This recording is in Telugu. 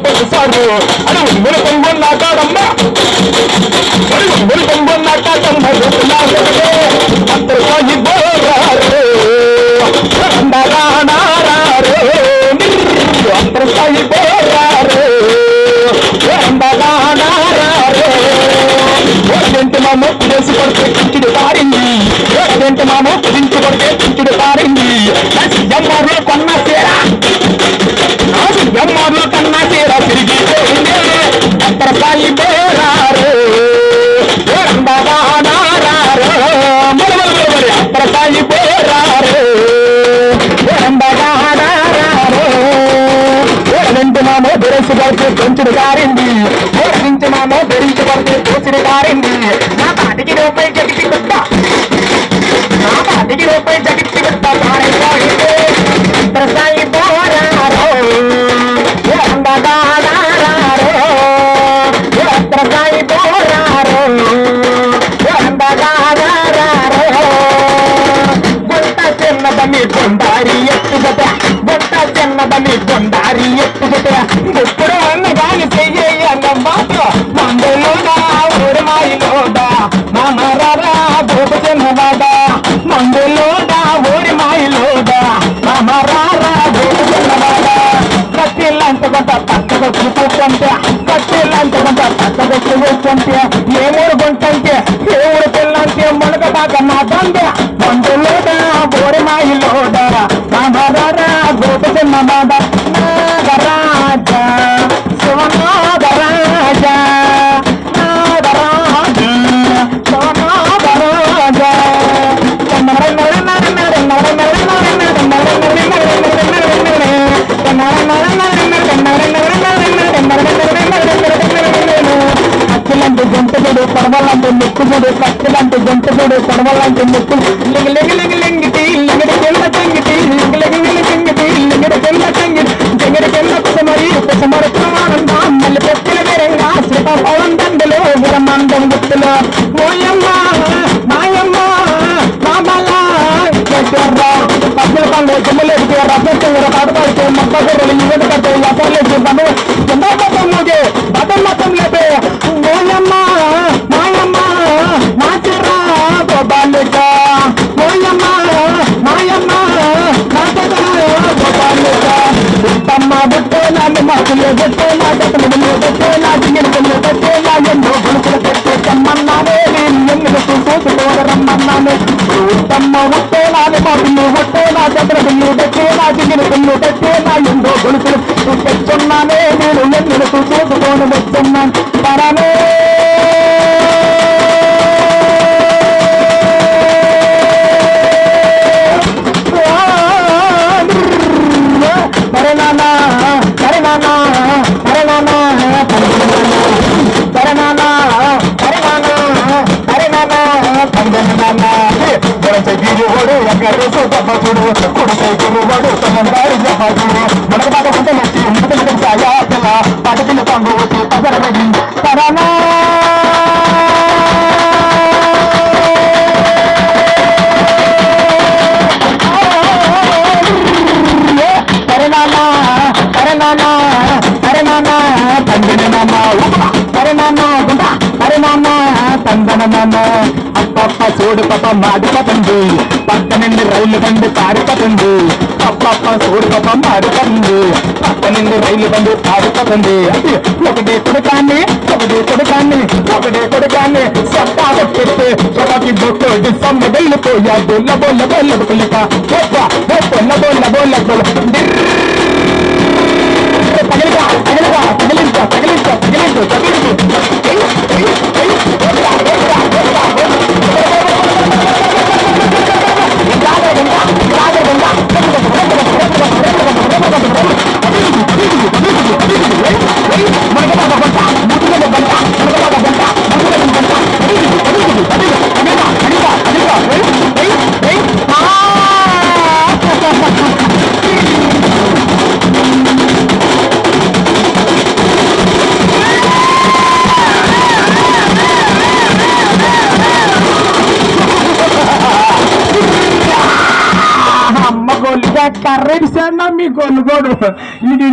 పొలుసారు అని ఉమ్ములు పొంగున్నా కాడమ్మ మరి ఉమ్ములు పొంగున్నా కాడమ్మ అందరూ సాగిపోరారు అందగానారారు అందరూ సాగిపోరారు అందగానారారు ఏంటి మా మొక్కు చేసి కొడితే కుంచుడు పారింది ఏంటి మా మొక్కు దించి కొడితే కుంచుడు పారింది ఎమ్మారులో కొన్న చీర ఎమ్మారులో కన్నా చీర తిరిగి అందరూ సాగిపోరారు అందగానారారు మరి అందరూ సాగిపోరారు అందగానారారు ఓడలింటి మామో బెరసి పడితే కొంచుడు కారింది ఓడలింటి మామో బెరించి పడితే కొంచుడు కారింది నా పాటికి రూపాయి జగితి గుట్ట నా పాటికి రూపాయి జగితి గుట్ట సాగిపోరారు అందగానారారు సాగిపోరారు అందగానారారు గుంట చిన్నదని కొండారి ఎత్తుగట గుంట చిన్నదని కొండారి ఎత్తుగట ఎప్పుడు అన్నదాని చెయ్యన్న మాట మందులోదా ఊరిమాయిలోదా మామరారా గోప చిన్నవాడా మందులోదా ఊరిమాయిలోదా మామరారా గోప చిన్నవాడా కత్తిల్లంటుకుంటా పక్కకొచ్చి కూర్చుంటే కత్తిల్లంటుకుంటా పక్కకొచ్చి కూర్చుంటే ఏ ఊరు గుంటంటే ఏ ఊరు పిల్లంటే మునగ బాగా నా బంద మందులోదా ఊరిమాయిలోదా మామరారా గోప చిన్నవాడా నాగరాజ శివనాగరాజ నాగరాజ శివనాగరాజ అచ్చిలంటే జంతుడు పడవలంటే ముక్కుడు కచ్చిలంటే జంతుడు పడవలంటే ముక్కుడు లింగి లింగి లింగి లింగిటి లింగిడి కింద తంగిటి లింగి లింగి లింగి తంగిటి లింగిడి కింద తంగిటి లింగిడి కింద కుసమరి కుసమరుత్రమానంద మళ్ళీ పెట్టిన వేరంగా శ్రీకాకుళం దండలు విరమాండం గుర్తులు ఓయమ్మ మాయమ్మ మామల పద్మల పండు జమ్మలేడికి రత్నసింగ పాటపాడితే మొత్తం గొర్రెలు ఇవన్నీ కట్టే అసలేసి మూగే బతం మొత్తం లేపే ఓయమ్మ మాయమ్మ మాచరా గోపాలిక ఓయమ్మ మాయమ్మ మాచరా గోపాలిక బుట్టమ్మ బుట్టేలాన్ని మాకులు బుట్టేలా గతములు బుట్టేలా జింగిడుకులు బుట్టేలా ఎన్నో గుణుకులు పెట్టే కమ్మన్నానే నేను ఎన్నికు చూసుకోరమ్మన్నాను బుట్టమ్మ బుట్టేలాని మాకులు బుట్టేలా గతములు బుట్టేలా జింగిడుకులు బుట్టేలా ఎన్నో గుణుకులు తెచ్చున్నానే నేను ఎన్నికు చూసుకొని వచ్చున్నాను పరమే గిరివాడు ఎక్కడు సూపడు కొడుకై గురువాడు తమందారి జపాడు మనకు బాగా ఉంటే నచ్చి ఉంటుంది సాయా పిల్ల పదకిల పండు వచ్చి పదరబడి పరనా పరనానా పరనానా పరనానా తండ్రినామా పరనానా పరనానా తందనమా అప్ప చూడు పాప మాడిపోతుంది పక్క నుండి రైలు బండి పారిపోతుంది అప్ప చూడు పాప మాడిపోతుంది పక్క నుండి రైలు బండి పారిపోతుంది ఒకటి కొడుకాన్ని సత్తా కొట్టేస్తే చొరకి బొట్టు సమ్మె వెళ్ళిపోయా బొల్ల బొల్ల బొల్ల పులిక బొల్ల బొల్ల బొల్ల కర్రెంట్ సార్ మీ కొనుగోడు ఈ